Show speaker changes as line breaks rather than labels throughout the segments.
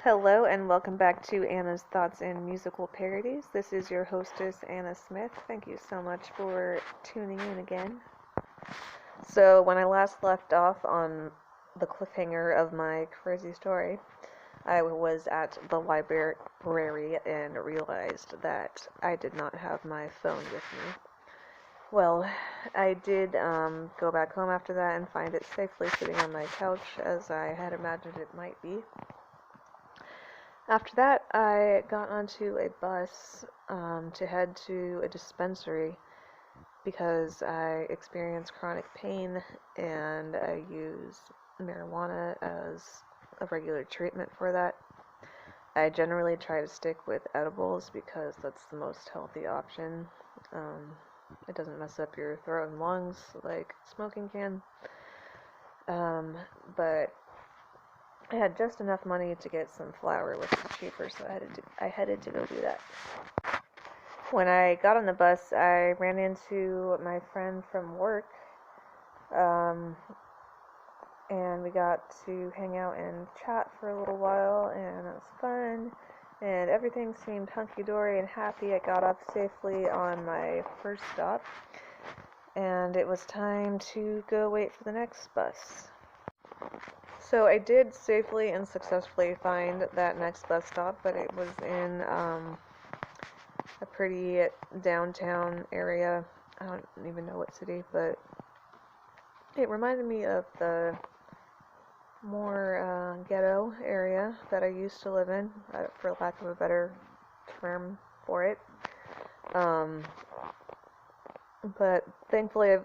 Hello and welcome back to Anna's Thoughts and Musical Parodies. This is your hostess, Anna Smith. Thank you so much for tuning in again. So, when I last left off on the cliffhanger of my crazy story, I was at the library and realized that I did not have my phone with me. Well, I did go back home after that and find it safely sitting on my couch as I had imagined it might be. After that, I got onto a bus to head to a dispensary because I experience chronic pain and I use marijuana as a regular treatment for that. I generally try to stick with edibles because that's the most healthy option. It doesn't mess up your throat and lungs like smoking can. But I had just enough money to get some flour, which is cheaper, so I headed to go do that. When I got on the bus, I ran into my friend from work, and we got to hang out and chat for a little while, and it was fun, and everything seemed hunky-dory and happy. I got off safely on my first stop, and it was time to go wait for the next bus. So I did safely and successfully find that next bus stop, but it was in a pretty downtown area. I don't even know what city, but it reminded me of the more ghetto area that I used to live in, for lack of a better term for it. But thankfully,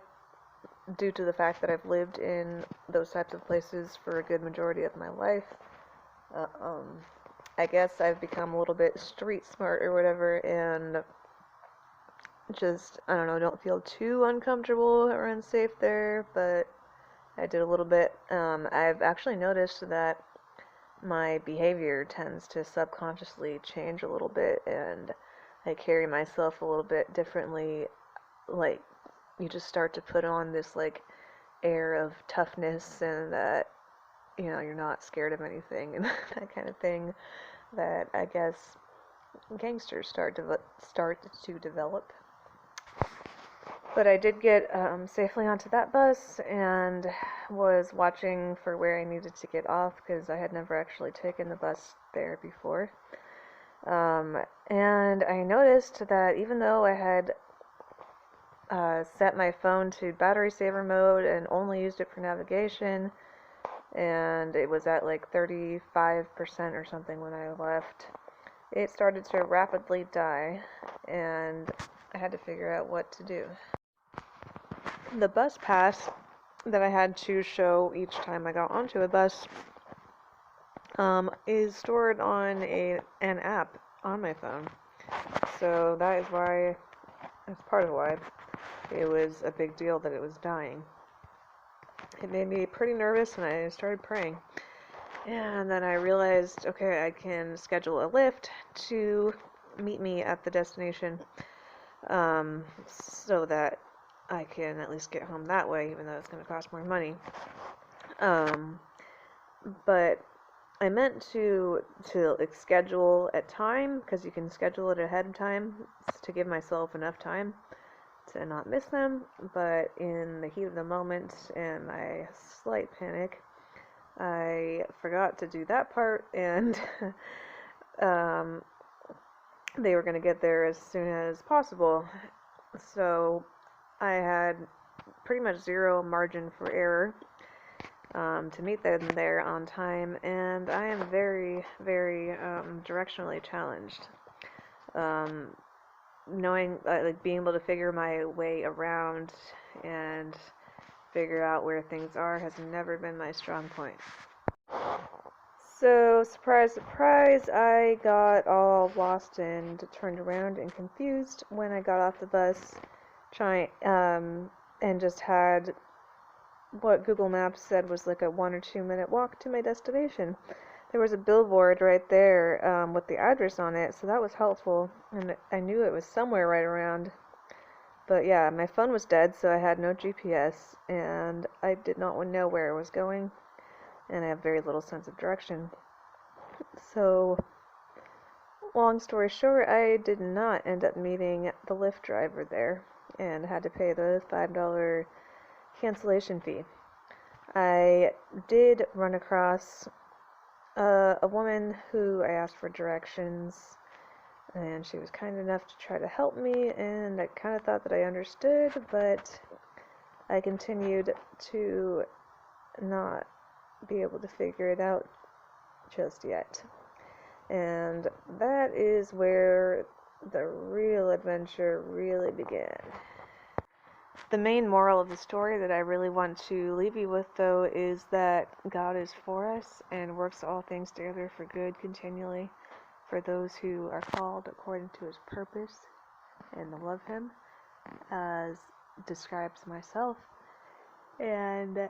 due to the fact that I've lived in those types of places for a good majority of my life, I guess I've become a little bit street smart or whatever, and just, I don't know, don't feel too uncomfortable or unsafe there, but I did a little bit. I've actually noticed that my behavior tends to subconsciously change a little bit, and I carry myself a little bit differently. Like, you just start to put on this, like, air of toughness and that, you're not scared of anything and that kind of thing that I guess gangsters start to develop. But I did get safely onto that bus and was watching for where I needed to get off because I had never actually taken the bus there before. And I noticed that even though I had set my phone to battery saver mode and only used it for navigation, and it was at like 35% or something when I left, it started to rapidly die, and I had to figure out what to do. The bus pass that I had to show each time I got onto a bus is stored on an app on my phone. So that's part of why it was a big deal that it was dying. It made me pretty nervous, and I started praying. And then I realized, okay, I can schedule a Lyft to meet me at the destination, so that I can at least get home that way, even though it's going to cost more money. But I meant to like schedule at time, because you can schedule it ahead of time to give myself enough time to not miss them, but in the heat of the moment and my slight panic, I forgot to do that part, and they were going to get there as soon as possible, so I had pretty much zero margin for error to meet them there on time, and I am very, very directionally challenged. Knowing, like, being able to figure my way around and figure out where things are has never been my strong point. So, surprise, surprise, I got all lost and turned around and confused when I got off the bus, and just had what Google Maps said was like a 1 or 2 minute walk to my destination. There was a billboard right there with the address on it, so that was helpful, and I knew it was somewhere right around. But yeah, my phone was dead, so I had no GPS, and I did not know where I was going, and I have very little sense of direction. So, long story short, I did not end up meeting the Lyft driver there and had to pay the $5 cancellation fee. I did run across a woman who I asked for directions, and she was kind enough to try to help me, and I kind of thought that I understood, but I continued to not be able to figure it out just yet. And that is where the real adventure really began. The main moral of the story that I really want to leave you with, though, is that God is for us and works all things together for good continually for those who are called according to his purpose and to love him, as describes myself. And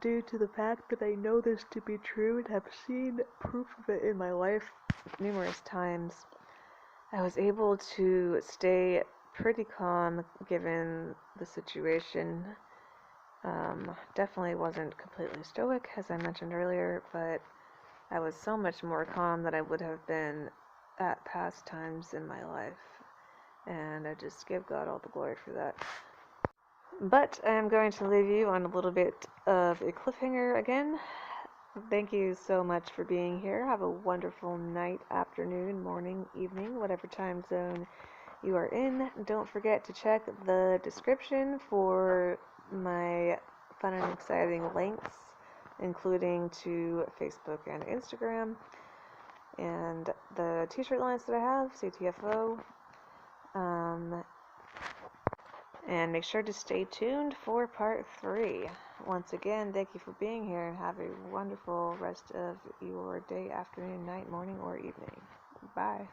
due to the fact that I know this to be true and have seen proof of it in my life numerous times, I was able to stay pretty calm given the situation. Definitely wasn't completely stoic, as I mentioned earlier, but I was so much more calm than I would have been at past times in my life. And I just give God all the glory for that. But I am going to leave you on a little bit of a cliffhanger again. Thank you so much for being here. Have a wonderful night, afternoon, morning, evening, whatever time zone you are in. Don't forget to check the description for my fun and exciting links, including to Facebook and Instagram, and the t-shirt lines that I have, CTFO. And make sure to stay tuned for part 3. Once again, thank you for being here, and have a wonderful rest of your day, afternoon, night, morning, or evening. Bye.